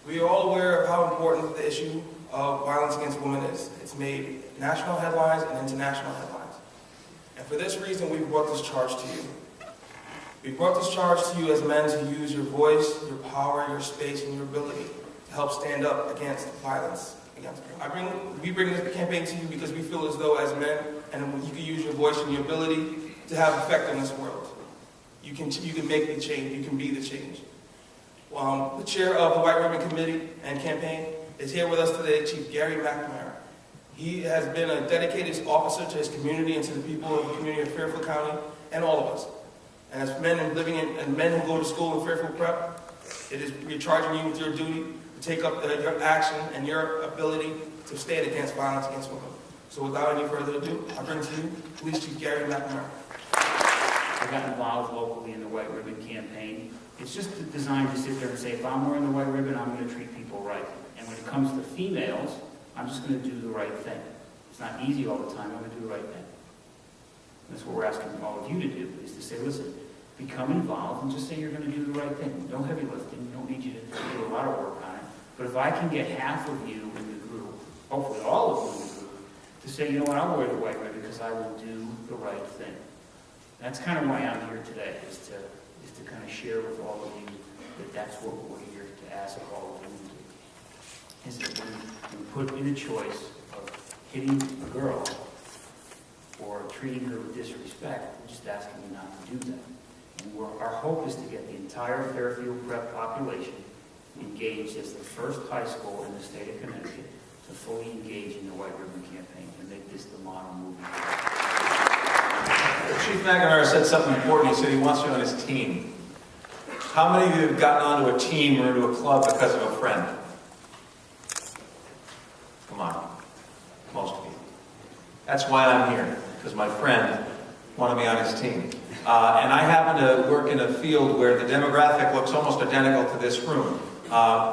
We are all aware of how important the issue of violence against women is. It's made national headlines and international headlines. And for this reason, we've brought this charge to you. We brought this charge to you as men to use your voice, your power, your space, and your ability to help stand up against violence against women. We bring this campaign to you because we feel as though as men, and you can use your voice and your ability to have effect in this world. You can make the change. You can be the change. The chair of the White Ribbon Committee and Campaign is here with us today, Chief Gary McNamara. He has been a dedicated officer to his community and to the people of the community of Fairfield County and all of us. And as men and men who go to school in Fairfield Prep, we're charging you with your duty to take up your action and your ability to stand against violence against women. So without any further ado, I bring to you Police Chief Gary McNamara. I got involved locally in the White Ribbon Campaign. It's just designed to sit there and say, if I'm wearing the white ribbon, I'm going to treat people right. And when it comes to females, I'm just going to do the right thing. It's not easy all the time, I'm going to do the right thing. And that's what we're asking all of you to do, is to say, listen, become involved and just say you're going to do the right thing. No heavy lifting, we don't need you to do a lot of work on it. But if I can get half of you in the group, hopefully all of you in the group, to say, you know what, I'll wear the white ribbon because I will do the right thing. That's kind of why I'm here today, is to kind of share with all of you that that's what we're here to ask all of you to do. Is that when you put in a choice of hitting a girl or treating her with disrespect, we're just asking you not to do that. And our hope is to get the entire Fairfield Prep population engaged as the first high school in the state of Connecticut to fully engage in the White Ribbon Campaign and make this the model movement. Chief McNamara said something important. He said he wants you on his team. How many of you have gotten onto a team or into a club because of a friend? Come on. Most of you. That's why I'm here, because my friend wanted me on his team. And I happen to work in a field where the demographic looks almost identical to this room.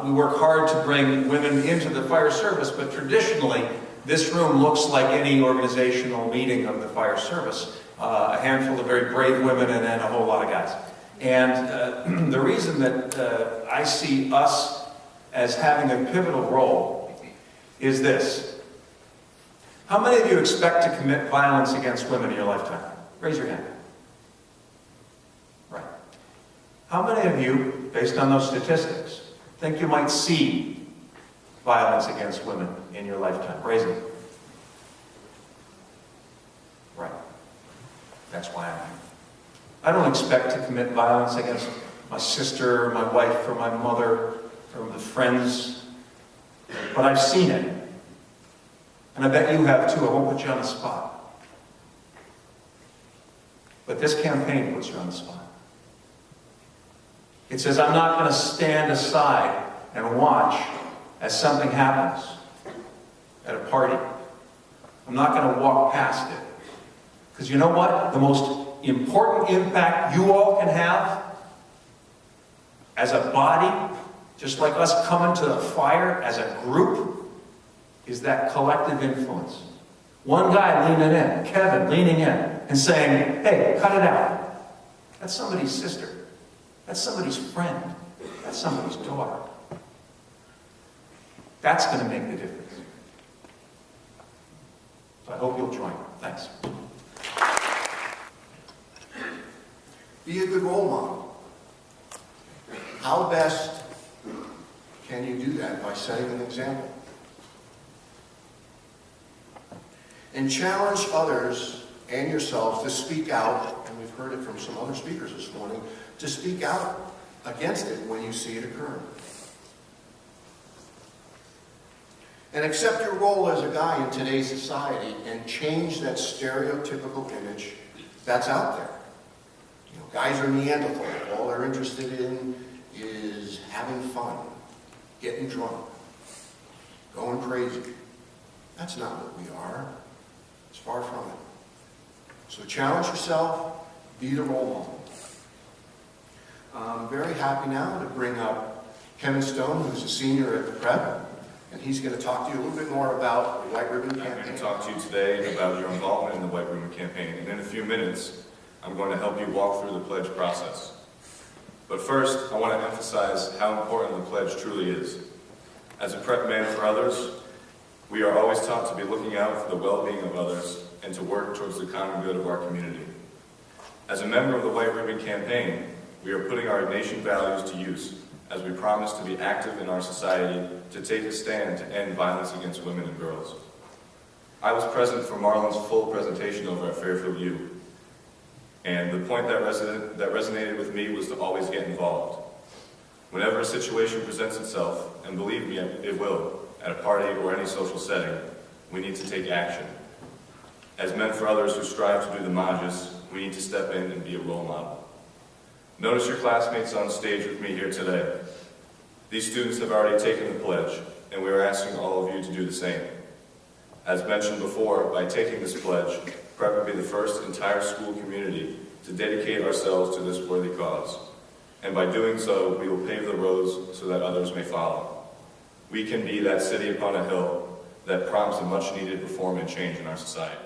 We work hard to bring women into the fire service, but traditionally, this room looks like any organizational meeting of the fire service. A handful of very brave women and then a whole lot of guys. And the reason that I see us as having a pivotal role is this. How many of you expect to commit violence against women in your lifetime? Raise your hand. Right. How many of you, based on those statistics, think you might see violence against women in your lifetime? Raise it. Right. That's why I'm here. I don't expect to commit violence against my sister, or my wife, or my mother, or the friends, but I've seen it. And I bet you have too. I won't put you on the spot. But this campaign puts you on the spot. It says, I'm not going to stand aside and watch as something happens at a party. I'm not going to walk past it. Because you know what? The most important impact you all can have as a body, just like us coming to the fire as a group, is that collective influence. One guy leaning in, Kevin leaning in, and saying, hey, cut it out. That's somebody's sister. That's somebody's friend. That's somebody's daughter. That's going to make the difference. So I hope you'll join. Thanks. Be a good role model. How best can you do that? By setting an example. And challenge others and yourselves to speak out, and we've heard it from some other speakers this morning, to speak out against it when you see it occurring. And accept your role as a guy in today's society and change that stereotypical image that's out there. You know, guys are Neanderthal. All they're interested in is having fun, getting drunk, going crazy. That's not what we are. It's far from it. So challenge yourself, be the role model. I'm very happy now to bring up Kevin Stone, who's a senior at the Prep, and he's going to talk to you a little bit more about the White Ribbon Campaign. I'm going to talk to you today about your involvement in the White Ribbon Campaign, and in a few minutes, I'm going to help you walk through the pledge process. But first, I want to emphasize how important the pledge truly is. As a prep man for others, we are always taught to be looking out for the well-being of others and to work towards the common good of our community. As a member of the White Ribbon Campaign, we are putting our nation values to use as we promise to be active in our society to take a stand to end violence against women and girls. I was present for Marlon's full presentation over at Fairfield U, and the point that resonated with me was to always get involved. Whenever a situation presents itself, and believe me, it will, at a party or any social setting, we need to take action. As men for others who strive to do the Majas, we need to step in and be a role model. Notice your classmates on stage with me here today. These students have already taken the pledge, and we are asking all of you to do the same. As mentioned before, by taking this pledge, Prep will be the first entire school community to dedicate ourselves to this worthy cause. And by doing so, we will pave the roads so that others may follow. We can be that city upon a hill that prompts a much-needed reform and change in our society.